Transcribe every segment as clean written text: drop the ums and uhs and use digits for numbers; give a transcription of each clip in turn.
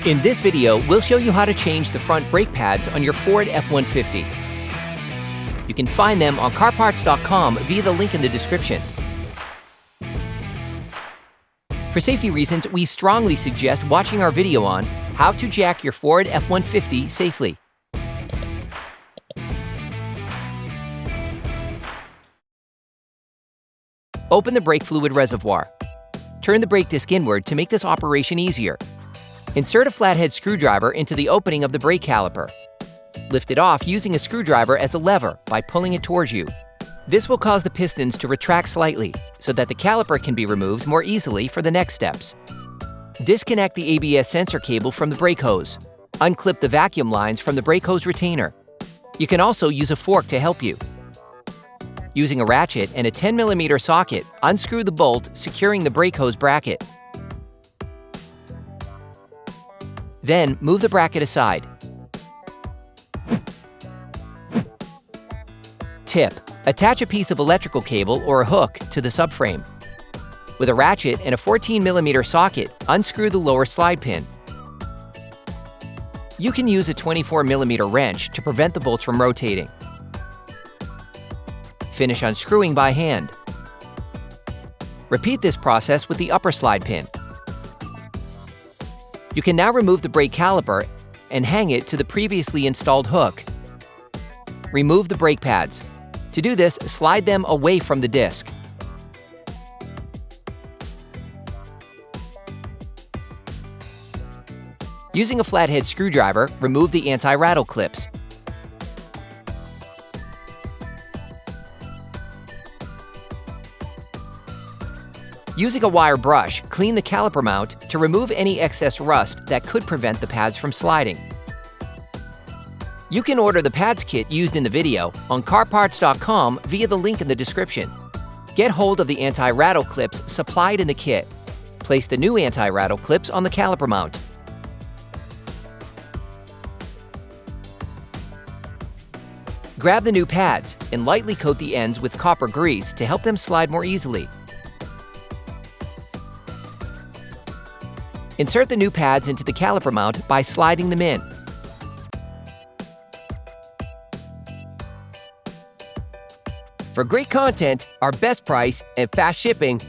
In this video, we'll show you how to change the front brake pads on your Ford F-150. You can find them on CarParts.com via the link in the description. For safety reasons, we strongly suggest watching our video on how to jack your Ford F-150 safely. Open the brake fluid reservoir. Turn the brake disc inward to make this operation easier. Insert a flathead screwdriver into the opening of the brake caliper. Lift it off using a screwdriver as a lever by pulling it towards you. This will cause the pistons to retract slightly so that the caliper can be removed more easily for the next steps. Disconnect the ABS sensor cable from the brake hose. Unclip the vacuum lines from the brake hose retainer. You can also use a fork to help you. Using a ratchet and a 10mm socket, unscrew the bolt securing the brake hose bracket. Then move the bracket aside. Tip: attach a piece of electrical cable or a hook to the subframe. With a ratchet and a 14mm socket, unscrew the lower slide pin. You can use a 24mm wrench to prevent the bolts from rotating. Finish unscrewing by hand. Repeat this process with the upper slide pin. You can now remove the brake caliper and hang it to the previously installed hook. Remove the brake pads. To do this, slide them away from the disc. Using a flathead screwdriver, remove the anti-rattle clips. Using a wire brush, clean the caliper mount to remove any excess rust that could prevent the pads from sliding. You can order the pads kit used in the video on CarParts.com via the link in the description. Get hold of the anti-rattle clips supplied in the kit. Place the new anti-rattle clips on the caliper mount. Grab the new pads and lightly coat the ends with copper grease to help them slide more easily. Insert the new pads into the caliper mount by sliding them in. For great content, our best price, and fast shipping,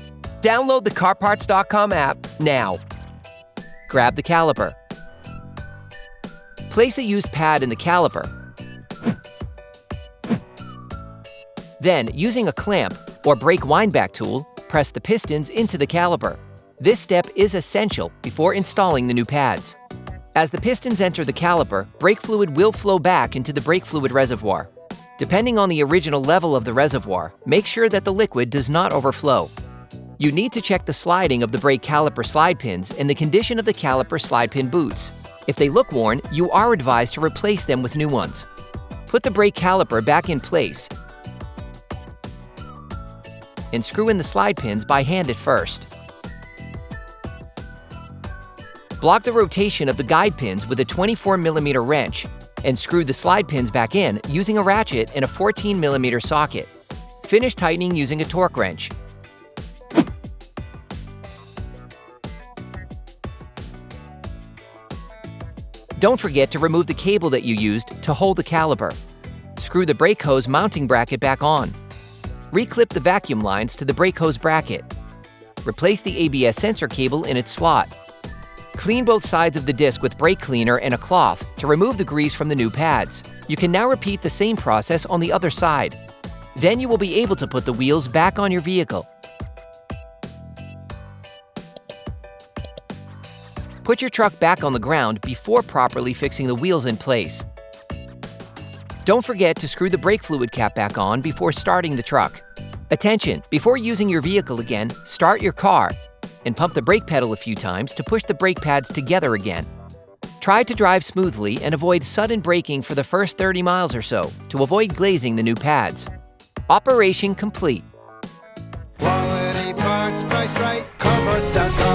download the CarParts.com app now. Grab the caliper. Place a used pad in the caliper. Then, using a clamp or brake windback tool, press the pistons into the caliper. This step is essential before installing the new pads. As the pistons enter the caliper, brake fluid will flow back into the brake fluid reservoir. Depending on the original level of the reservoir, make sure that the liquid does not overflow. You need to check the sliding of the brake caliper slide pins and the condition of the caliper slide pin boots. If they look worn, you are advised to replace them with new ones. Put the brake caliper back in place and screw in the slide pins by hand at first. Block the rotation of the guide pins with a 24mm wrench and screw the slide pins back in using a ratchet and a 14mm socket. Finish tightening using a torque wrench. Don't forget to remove the cable that you used to hold the caliper. Screw the brake hose mounting bracket back on. Reclip the vacuum lines to the brake hose bracket. Replace the ABS sensor cable in its slot. Clean both sides of the disc with brake cleaner and a cloth to remove the grease from the new pads. You can now repeat the same process on the other side. Then you will be able to put the wheels back on your vehicle. Put your truck back on the ground before properly fixing the wheels in place. Don't forget to screw the brake fluid cap back on before starting the truck. Attention! Before using your vehicle again, start your car and pump the brake pedal a few times to push the brake pads together again. Try to drive smoothly and avoid sudden braking for the first 30 miles or so to avoid glazing the new pads. Operation complete. Quality parts, priced right, CarParts.com.